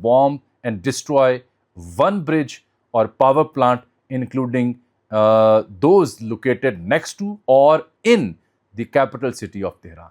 bomb and destroy one bridge or power plant including those located next to or in the capital city of Tehran।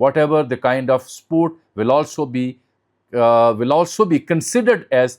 whatever the kind of sport will also be considered as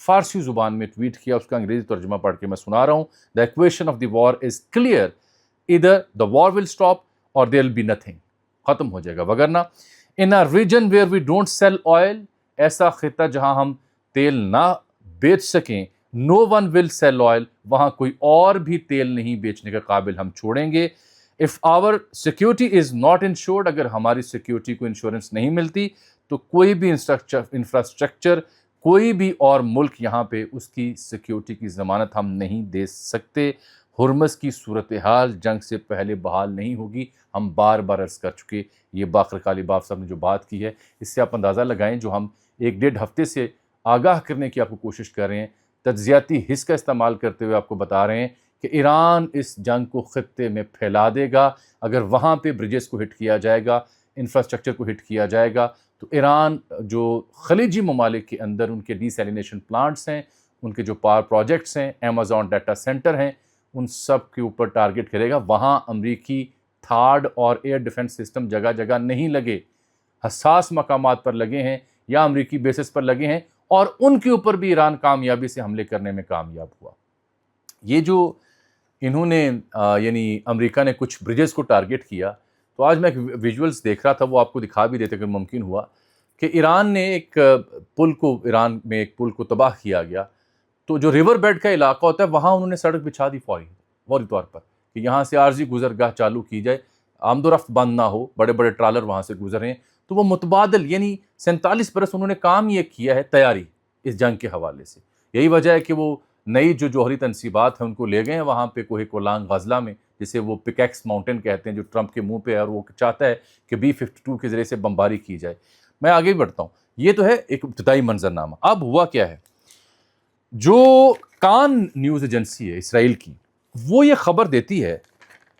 فارسی زبان میں tweet کیا، اس کا انگریزی ترجمہ پڑھ کے میں سنا رہا ہوں. The equation of the war is clear, ادھر دا وار ول اسٹاپ اور دیر ول بی نتھنگ، ختم ہو جائے گا. وگرنہ in a region where we don't sell oil, ایسا خطہ جہاں ہم تیل نہ بیچ سکیں، no one will sell oil, وہاں کوئی اور بھی تیل نہیں بیچنے کے قابل ہم چھوڑیں گے. If our security is not ensured, اگر ہماری سیکورٹی کو انشورنس نہیں ملتی تو کوئی بھی انفراسٹرکچر، کوئی بھی اور ملک یہاں پہ اس کی سیکورٹی کی ضمانت ہم نہیں دے سکتے. ہرمز کی صورتحال جنگ سے پہلے بحال نہیں ہوگی، ہم بار بار عرض کر چکے. یہ باقر قالیباف صاحب نے جو بات کی ہے، اس سے آپ اندازہ لگائیں، جو ہم 1-1.5 ہفتے سے آگاہ کرنے کی آپ کو کوشش کر رہے ہیں، تجزیاتی حس کا استعمال کرتے ہوئے آپ کو بتا رہے ہیں کہ ایران اس جنگ کو خطے میں پھیلا دے گا. اگر وہاں پہ برجز کو ہٹ کیا جائے گا، انفراسٹرکچر کو ہٹ کیا جائے گا، تو ایران جو خلیجی ممالک کے اندر ان کے ڈی سیلینیشن پلانٹس ہیں، ان کے جو پاور پروجیکٹس ہیں، ایمیزون ڈیٹا سینٹر ہیں، ان سب کے اوپر ٹارگٹ کرے گا. وہاں امریکی تھاڈ اور ایئر ڈیفنس سسٹم جگہ جگہ نہیں لگے، حساس مقامات پر لگے ہیں یا امریکی بیسس پر لگے ہیں، اور ان کے اوپر بھی ایران کامیابی سے حملے کرنے میں کامیاب ہوا. یہ جو انہوں نے یعنی امریکہ نے کچھ برجز کو ٹارگٹ کیا، تو آج میں ایک ویژولز دیکھ رہا تھا، وہ آپ کو دکھا بھی دیتے اگر ممکن ہوا، کہ ایران نے ایک ایران میں ایک پل کو تباہ کیا گیا. تو جو ریور بیڈ کا علاقہ ہوتا ہے وہاں انہوں نے سڑک بچھا دی فوری طور پر، کہ یہاں سے عارضی گزرگاہ چالو کی جائے، آمد و رفت بند نہ ہو، بڑے بڑے ٹرالر وہاں سے گزر رہے ہیں. تو وہ متبادل یعنی 47 برس انہوں نے کام یہ کیا ہے تیاری اس جنگ کے حوالے سے. یہی وجہ ہے کہ وہ نئی جو جوہری تنصیبات ہیں ان کو لے گئے ہیں وہاں پہ کوہ کولان غزلہ میں، جسے وہ پکیکس ماؤنٹین کہتے ہیں، جو ٹرمپ کے منہ پہ ہے، اور وہ چاہتا ہے کہ B-52 کے ذریعے سے بمباری کی جائے. میں آگے بھی بڑھتا ہوں. یہ تو ہے ایک ابتدائی منظرنامہ. اب ہوا کیا ہے، جو کان نیوز ایجنسی ہے اسرائیل کی، وہ یہ خبر دیتی ہے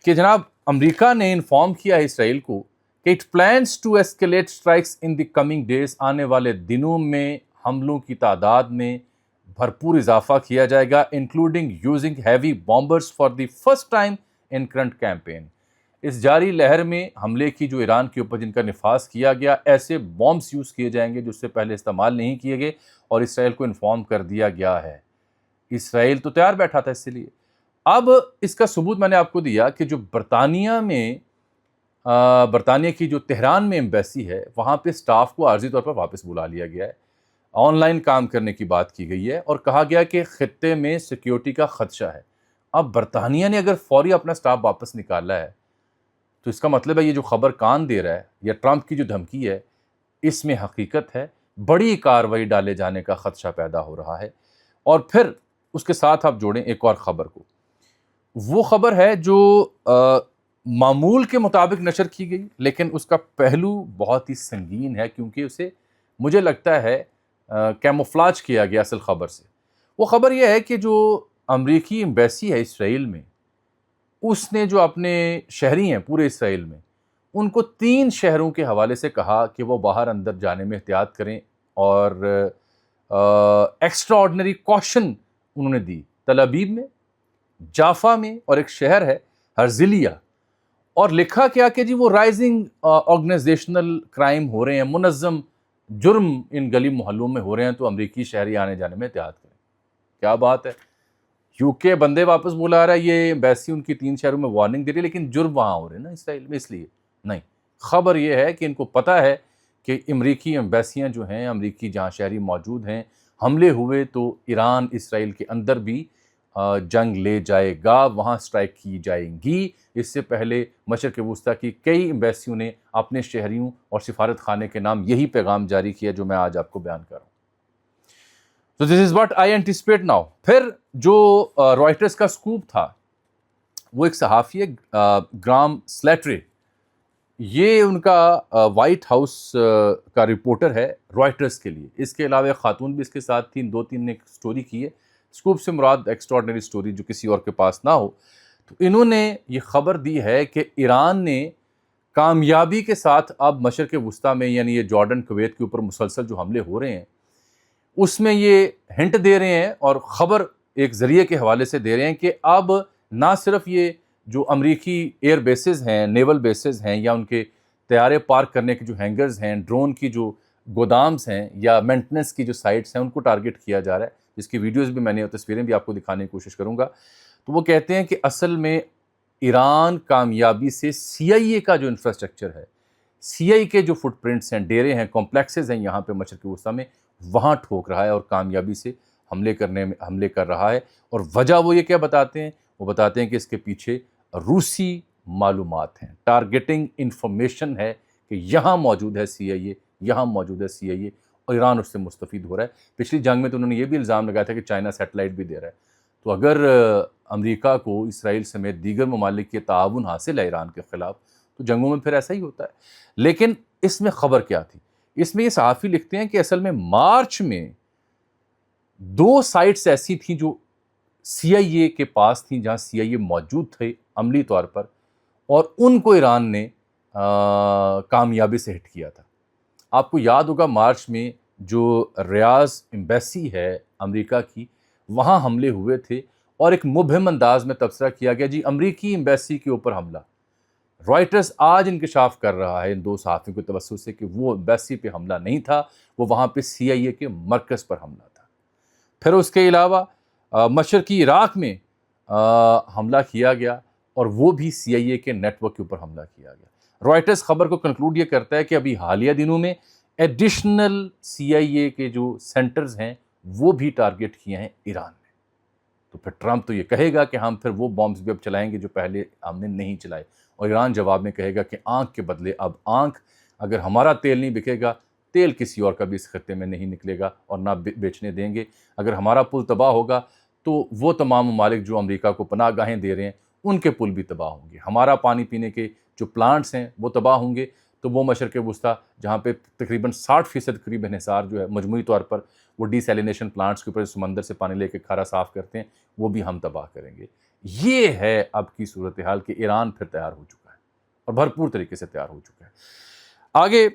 کہ جناب امریکہ نے انفارم کیا ہے اسرائیل کو کہ it plans to escalate strikes in the coming days, آنے والے دنوں میں حملوں کی تعداد میں بھرپور اضافہ کیا جائے گا، including using heavy bombers for the first time in current campaign. اس جاری لہر میں حملے کی جو ایران کے اوپر جن کا نفاذ کیا گیا، ایسے بامبس یوز کیے جائیں گے جو اس سے پہلے استعمال نہیں کیے گئے، اور اسرائیل کو انفارم کر دیا گیا ہے. اسرائیل تو تیار بیٹھا تھا اس سے لیے. اب اس کا ثبوت میں نے آپ کو دیا کہ جو برطانیہ کی جو تہران میں ایمبیسی ہے، وہاں پہ سٹاف کو عارضی طور پر واپس بلا لیا گیا ہے، آن لائن کام کرنے کی بات کی گئی ہے، اور کہا گیا کہ خطے میں سیکیورٹی کا خدشہ ہے. اب برطانیہ نے اگر فوری اپنا سٹاف واپس نکالا ہے، تو اس کا مطلب ہے یہ جو خبر کان دے رہا ہے یا ٹرمپ کی جو دھمکی ہے، اس میں حقیقت ہے. بڑی کارروائی ڈالے جانے کا خدشہ پیدا ہو رہا ہے. اور پھر اس کے ساتھ آپ جوڑیں ایک اور خبر کو، وہ خبر ہے جو معمول کے مطابق نشر کی گئی، لیکن اس کا پہلو بہت ہی سنگین ہے، کیونکہ اسے مجھے لگتا ہے کیموفلاج کیا گیا اصل خبر سے. وہ خبر یہ ہے کہ جو امریکی ایمبیسی ہے اسرائیل میں، اس نے جو اپنے شہری ہیں پورے اسرائیل میں، ان کو 3 شہروں کے حوالے سے کہا کہ وہ باہر اندر جانے میں احتیاط کریں، اور ایکسٹرا آرڈنری کوشن انہوں نے دی. تل ابیب میں، جافا میں، اور ایک شہر ہے ہرزلیہ. اور لکھا کیا کہ جی وہ رائزنگ آرگنائزیشنل کرائم ہو رہے ہیں، منظم جرم ان گلی محلوں میں ہو رہے ہیں، تو امریکی شہری آنے جانے میں احتیاط کریں. کیا بات ہے، UK بندے واپس بلا رہا ہے، یہ ایمبیسی ان کی 3 شہروں میں وارننگ دے رہی ہے، لیکن جرم وہاں ہو رہے ہیں نا اسرائیل میں، اس لیے نہیں. خبر یہ ہے کہ ان کو پتہ ہے کہ امریکی ایمبیسیاں جو ہیں، امریکی جہاں شہری موجود ہیں، حملے ہوئے تو ایران اسرائیل کے اندر بھی جنگ لے جائے گا، وہاں سٹرائک کی جائیں گی. اس سے پہلے مشرق وسطیٰ کی کئی ایمبیسیوں نے اپنے شہریوں اور سفارت خانے کے نام یہی پیغام جاری کیا جو میں آج آپ کو بیان کر رہا ہوں. So this is what I anticipate now. پھر جو رائٹرز کا سکوپ تھا، وہ ایک صحافی ہے گرام سلیٹری، یہ ان کا وائٹ ہاؤس کا رپورٹر ہے رائٹرز کے لیے. اس کے علاوہ ایک خاتون بھی اس کے ساتھ تھی، 2-3 نے ایک سٹوری کی ہے. سکوپ سے مراد ایکسٹراڈنری سٹوری جو کسی اور کے پاس نہ ہو. تو انہوں نے یہ خبر دی ہے کہ ایران نے کامیابی کے ساتھ اب مشرق وسطیٰ میں، یعنی یہ جارڈن کویت کے اوپر مسلسل جو حملے ہو رہے ہیں، اس میں یہ ہنٹ دے رہے ہیں اور خبر ایک ذریعے کے حوالے سے دے رہے ہیں کہ اب نہ صرف یہ جو امریکی ایئر بیسز ہیں، نیول بیسز ہیں، یا ان کے طیارے پارک کرنے کے جو ہینگرز ہیں، ڈرون کی جو گودامز ہیں یا مینٹننس کی جو سائٹس ہیں ان کو ٹارگٹ کیا جا رہا ہے، جس کی ویڈیوز بھی میں نے اور تصویریں بھی آپ کو دکھانے کی کوشش کروں گا۔ تو وہ کہتے ہیں کہ اصل میں ایران کامیابی سے سی آئی اے کا جو انفراسٹرکچر ہے، سی آئی کے جو فٹ پرنٹس ہیں، ڈیرے ہیں، کمپلیکسز ہیں یہاں پہ مشرق وسطیٰ میں، وہاں ٹھوک رہا ہے اور کامیابی سے حملے کر رہا ہے۔ اور وجہ وہ یہ کیا بتاتے ہیں؟ وہ بتاتے ہیں کہ اس کے پیچھے روسی معلومات ہیں، ٹارگیٹنگ انفارمیشن ہے کہ یہاں موجود ہے سی آئی اے، یہاں موجود ہے سی آئی اے، اور ایران اس سے مستفید ہو رہا ہے۔ پچھلی جنگ میں تو انہوں نے یہ بھی الزام لگایا تھا کہ چائنا سیٹلائٹ بھی دے رہا ہے۔ تو اگر امریکہ کو اسرائیل سمیت دیگر ممالک کے تعاون حاصل ہے ایران کے خلاف، تو جنگوں میں پھر ایسا ہی ہوتا ہے۔ لیکن اس میں خبر کیا تھی؟ اس میں یہ صحافی لکھتے ہیں کہ اصل میں مارچ میں 2 سائٹس ایسی تھیں جو سی آئی اے کے پاس تھیں، جہاں سی آئی اے موجود تھے عملی طور پر، اور ان کو ایران نے کامیابی سے ہٹ کیا تھا۔ آپ کو یاد ہوگا مارچ میں جو ریاض ایمبیسی ہے امریکہ کی، وہاں حملے ہوئے تھے اور ایک مبہم انداز میں تبصرہ کیا گیا جی امریکی ایمبیسی کے اوپر حملہ۔ رائٹرز آج انکشاف کر رہا ہے ان 2 صحافیوں کے توسط سے کہ وہ ایمبیسی پہ حملہ نہیں تھا، وہ وہاں پہ سی آئی اے کے مرکز پر حملہ تھا۔ پھر اس کے علاوہ مشرقی عراق میں حملہ کیا گیا اور وہ بھی سی آئی اے کے نیٹ ورک کے اوپر حملہ کیا گیا۔ رائٹرز خبر کو کنکلوڈ یہ کرتا ہے کہ ابھی حالیہ دنوں میں ایڈیشنل سی آئی اے کے جو سینٹرز ہیں وہ بھی ٹارگٹ کیے ہیں ایران نے۔ تو پھر ٹرمپ تو یہ کہے گا کہ ہم پھر وہ بامبز بھی اب چلائیں گے جو پہلے ہم نے نہیں چلائے، اور ایران جواب میں کہے گا کہ آنکھ کے بدلے اب آنکھ، اگر ہمارا تیل نہیں بکے گا، تیل کسی اور کا بھی اس خطے میں نہیں نکلے گا اور نہ بیچنے دیں گے۔ اگر ہمارا پل تباہ ہوگا تو وہ تمام ممالک جو امریکہ کو پناہ گاہیں دے رہے ہیں ان کے پل بھی تباہ ہوں گے۔ ہمارا پانی پینے کے جو پلانٹس ہیں وہ تباہ ہوں گے، تو وہ مشرق وسطیٰ جہاں پہ تقریباً 60% قریب انحصار جو ہے مجموعی طور پر وہ ڈی سیلینیشن پلانٹس کے اوپر سمندر سے پانی لے کے کھارا صاف کرتے ہیں، وہ بھی ہم تباہ کریں گے۔ یہ ہے اب کی صورتحال کہ ایران پھر تیار ہو چکا ہے اور بھرپور طریقے سے تیار ہو چکا ہے۔ آگے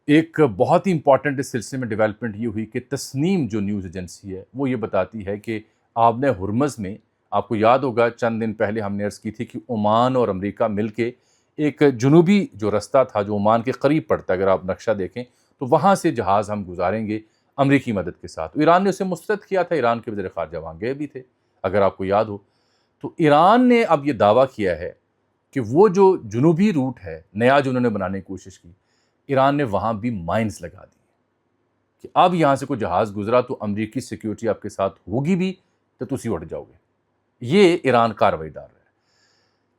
ایک بہت ہی امپورٹنٹ اس سلسلے میں ڈیولپمنٹ یہ ہوئی کہ تسنیم جو نیوز ایجنسی ہے وہ یہ بتاتی ہے کہ آبِ ہرمز میں، آپ کو یاد ہوگا چند دن پہلے ہم نے عرض کی تھی کہ عمان اور امریکہ مل کے ایک جنوبی جو رستہ تھا جو عمان کے قریب پڑتا ہے، اگر آپ نقشہ دیکھیں تو وہاں سے جہاز ہم گزاریں گے امریکی مدد کے ساتھ۔ ایران نے اسے مسترد کیا تھا، ایران کے وزیر خارجہ وہاں گئے بھی تھے اگر آپ کو یاد ہو۔ تو ایران نے اب یہ دعویٰ کیا ہے کہ وہ جو جنوبی روٹ ہے نیا جو انہوں نے بنانے کی کوشش کی، ایران نے وہاں بھی مائنز لگا دی کہ اب یہاں سے کوئی جہاز گزرا تو امریکی سیکیورٹی آپ کے ساتھ ہوگی بھی تو تسی اٹھ جاؤ گے۔ یہ ایران کارروائی ڈال رہا ہے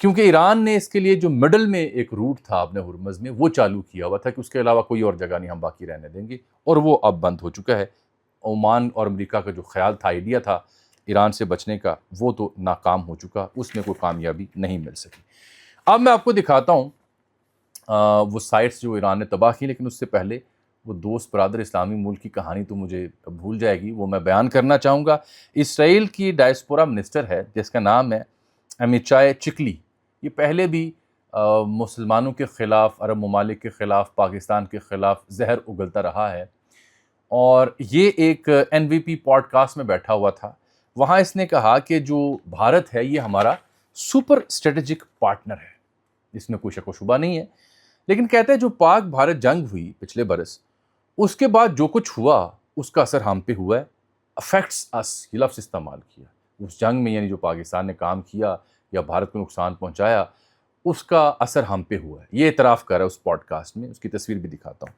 کیونکہ ایران نے اس کے لیے جو مڈل میں ایک روٹ تھا آبِ ہرمز میں وہ چالو کیا ہوا تھا کہ اس کے علاوہ کوئی اور جگہ نہیں ہم باقی رہنے دیں گے، اور وہ اب بند ہو چکا ہے۔ عمان اور امریکہ کا جو خیال تھا، آئیڈیا تھا ایران سے بچنے کا، وہ تو ناکام ہو چکا، اس میں کوئی کامیابی نہیں مل سکی۔ اب میں آپ کو دکھاتا ہوں وہ سائٹس جو ایران نے تباہ کی، لیکن اس سے پہلے وہ دوست برادر اسلامی ملک کی کہانی تو مجھے بھول جائے گی، وہ میں بیان کرنا چاہوں گا۔ اسرائیل کی ڈائسپورا منسٹر ہے جس کا نام ہے امیچائے چکلی، یہ پہلے بھی مسلمانوں کے خلاف، عرب ممالک کے خلاف، پاکستان کے خلاف زہر اگلتا رہا ہے، اور یہ ایک این وی پی پوڈ کاسٹ میں بیٹھا ہوا تھا۔ وہاں اس نے کہا کہ جو بھارت ہے یہ ہمارا سپر اسٹریٹجک پارٹنر ہے، اس میں کوئی شک و شبہ نہیں ہے، لیکن کہتے ہیں جو پاک بھارت جنگ ہوئی پچھلے برس، اس کے بعد جو کچھ ہوا اس کا اثر ہم پہ ہوا ہے، افیکٹس اس، یہ لفظ استعمال کیا۔ اس جنگ میں یعنی جو پاکستان نے کام کیا یا بھارت کو نقصان پہنچایا، اس کا اثر ہم پہ ہوا ہے، یہ اعتراف کر رہا ہے اس پوڈ کاسٹ میں، اس کی تصویر بھی دکھاتا ہوں۔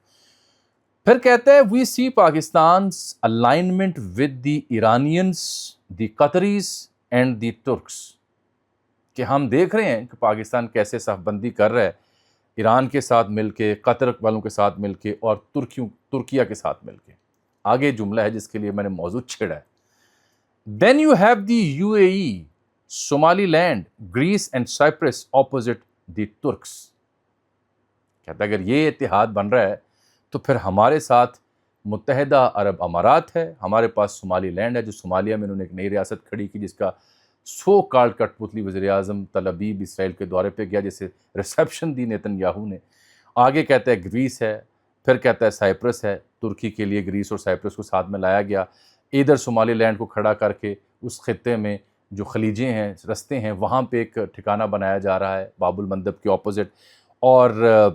پھر کہتا ہے وی سی پاکستان's alignment with the Iranians, the Qataris and the Turks، کہ ہم دیکھ رہے ہیں کہ پاکستان کیسے صف بندی کر رہا ہے ایران کے ساتھ مل کے، قطر والوں کے ساتھ مل کے، اور ترکیہ کے ساتھ مل کے۔ آگے جملہ ہے جس کے لیے میں نے موضوع چھیڑا ہے، then you have the UAE, Somaliland, Greece and Cyprus opposite the Turks۔ کہتا ہے اگر یہ اتحاد بن رہا ہے تو پھر ہمارے ساتھ متحدہ عرب امارات ہے، ہمارے پاس صومالی لینڈ ہے جو صومالیہ میں انہوں نے ایک نئی ریاست کھڑی کی جس کا سو کالڈ کٹ پتلی وزیر اعظم تل ابیب اسرائیل کے دورے پہ گیا، جسے ریسیپشن دی نیتن یاہو نے۔ آگے کہتا ہے گریس ہے، پھر کہتا ہے سائپرس ہے، ترکی کے لیے گریس اور سائپرس کو ساتھ میں لایا گیا، ادھر صومالی لینڈ کو کھڑا کر کے اس خطے میں جو خلیجیں ہیں، رستے ہیں، وہاں پہ ایک ٹھکانہ بنایا جا رہا ہے باب المندب کے اپوزٹ، اور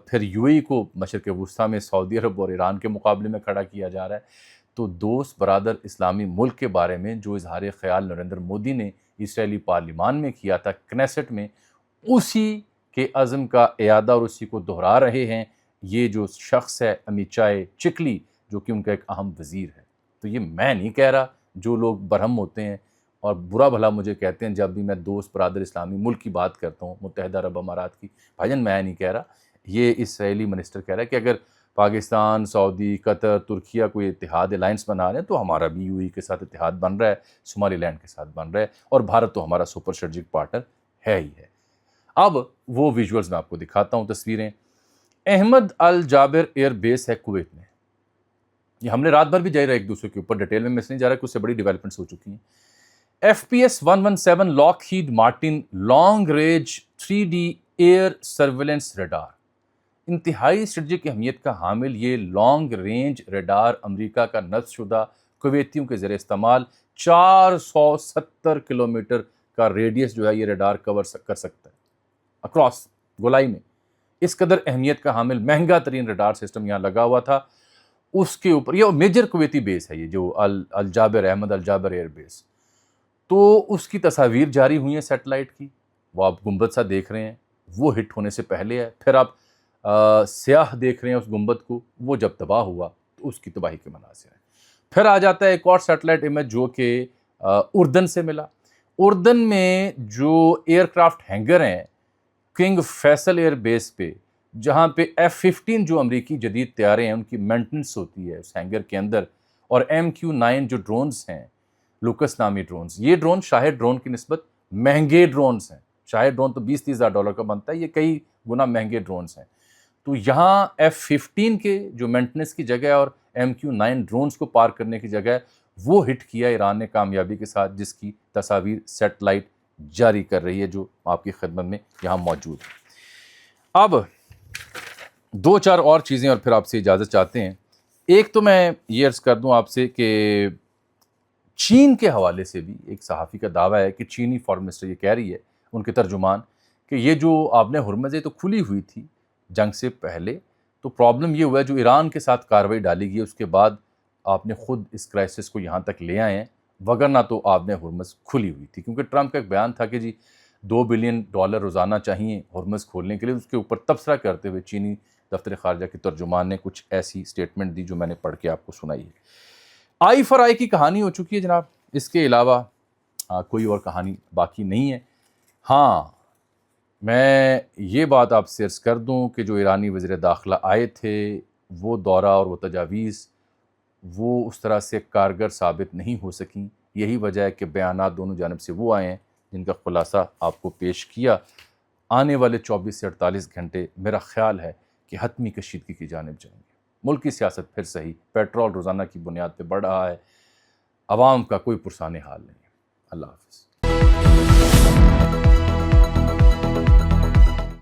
پھر یو اے کو مشرق وسطیٰ میں سعودی عرب اور ایران کے مقابلے میں کھڑا کیا جا رہا ہے۔ تو دوست برادر اسلامی ملک کے بارے میں جو اظہار خیال نریندر مودی نے اسرائیلی پارلیمان میں کیا تھا، کنیسٹ میں، اسی کے عزم کا اعادہ اور اسی کو دہرا رہے ہیں یہ جو شخص ہے امیچائے چکلی، جو کہ ان کا ایک اہم وزیر ہے۔ تو یہ میں نہیں کہہ رہا، جو لوگ برہم ہوتے ہیں اور برا بھلا مجھے کہتے ہیں جب بھی میں دوست برادر اسلامی ملک کی بات کرتا ہوں، متحدہ عرب امارات کی، بھائی جان میں نہیں کہہ رہا، یہ اسرائیلی منسٹر کہہ رہا ہے کہ اگر پاکستان، سعودی، قطر، ترکیہ کوئی اتحاد الائنس بنا رہے ہیں تو ہمارا بھی یو اے کے ساتھ اتحاد بن رہا ہے، صومالی لینڈ کے ساتھ بن رہا ہے، اور بھارت تو ہمارا سپر اسٹریٹجک پارٹنر ہے ہی ہے۔ اب وہ ویژولز میں آپ کو دکھاتا ہوں، تصویریں۔ احمد الجابر ایئر بیس ہے کویت میں، یہ ہم نے رات بھر بھی جاری رہا ایک دوسرے کے اوپر، ڈیٹیل میں نہیں جا رہا کہ اس سے بڑی ڈیولپمنٹس ہو چکی ہیں۔ F P S 117 Lockheed Martin long range 3D air surveillance radar, انتہائی اسٹریٹجک اہمیت کا حامل یہ لانگ رینج ریڈار امریکہ کا نصب شدہ کویتیوں کے زیر استعمال 470 کلومیٹر کا ریڈیس جو ہے یہ ریڈار کور کر سکتا ہے اکراس گولائی میں۔ اس قدر اہمیت کا حامل مہنگا ترین ریڈار سسٹم یہاں لگا ہوا تھا، اس کے اوپر یہ میجر کویتی بیس ہے، یہ جو الجابر، احمد الجابر ایئر بیس۔ تو اس کی تصاویر جاری ہوئی ہیں سیٹلائٹ کی، وہ آپ گنبد سا دیکھ رہے ہیں، وہ ہٹ ہونے سے پہلے ہے، پھر آپ سیاہ دیکھ رہے ہیں اس گنبد کو، وہ جب تباہ ہوا تو اس کی تباہی کے مناظر ہیں۔ پھر آ جاتا ہے ایک اور سیٹلائٹ امیج جو کہ اردن سے ملا۔ اردن میں جو ایئر کرافٹ ہینگر ہیں کنگ فیصل ایئر بیس پہ، جہاں پہ F-15 جو امریکی جدید طیارے ہیں ان کی مینٹننس ہوتی ہے اس ہینگر کے اندر، اور MQ-9 جو ڈرونز ہیں، لوکس نامی ڈرونز، یہ ڈرون شاہد ڈرون کی نسبت مہنگے ڈرونز ہیں۔ شاہد ڈرون تو 20-30 ہزار ڈالر کا بنتا ہے، یہ کئی گنا مہنگے ڈرونز ہیں۔ تو یہاں F-15 کے جو مینٹننس کی جگہ اور MQ-9 ڈرونز کو پار کرنے کی جگہ وہ ہٹ کیا ایران نے کامیابی کے ساتھ، جس کی تصاویر سیٹلائٹ جاری کر رہی ہے جو آپ کی خدمت میں یہاں موجود ہے۔ اب دو چار اور چیزیں اور پھر آپ سے اجازت چاہتے ہیں۔ ایک تو میں یہ عرض کر دوں آپ سے کہ چین کے حوالے سے بھی ایک صحافی کا دعویٰ ہے کہ چینی فارن منسٹر یہ کہہ رہی ہے، ان کے ترجمان، کہ یہ جو آبِ ہرمز ہے تو کھلی ہوئی تھی جنگ سے پہلے، تو پرابلم یہ ہوا ہے جو ایران کے ساتھ کارروائی ڈالی گئی اس کے بعد آپ نے خود اس کرائسس کو یہاں تک لے آئے ہیں، وگرنہ تو آبِ ہرمز کھلی ہوئی تھی۔ کیونکہ ٹرمپ کا ایک بیان تھا کہ جی $2 بلین روزانہ چاہیے ہرمز کھولنے کے لیے، اس کے اوپر تبصرہ کرتے ہوئے چینی دفتر خارجہ کے ترجمان نے کچھ ایسی سٹیٹمنٹ دی جو میں نے پڑھ کے آپ کو سنائی ہے۔ آئی فار آئی کی کہانی ہو چکی ہے جناب، اس کے علاوہ کوئی اور کہانی باقی نہیں ہے۔ ہاں، میں یہ بات آپ سے عرض کر دوں کہ جو ایرانی وزیر داخلہ آئے تھے، وہ دورہ اور وہ تجاویز وہ اس طرح سے کارگر ثابت نہیں ہو سکیں۔ یہی وجہ ہے کہ بیانات دونوں جانب سے وہ آئے ہیں جن کا خلاصہ آپ کو پیش کیا۔ آنے والے 24 سے 48 گھنٹے میرا خیال ہے کہ حتمی کشیدگی کی جانب جائیں گے۔ ملک کی سیاست پھر صحیح، پیٹرول روزانہ کی بنیاد پہ بڑھ رہا ہے، عوام کا کوئی پرسان حال نہیں ہے۔ اللہ حافظ۔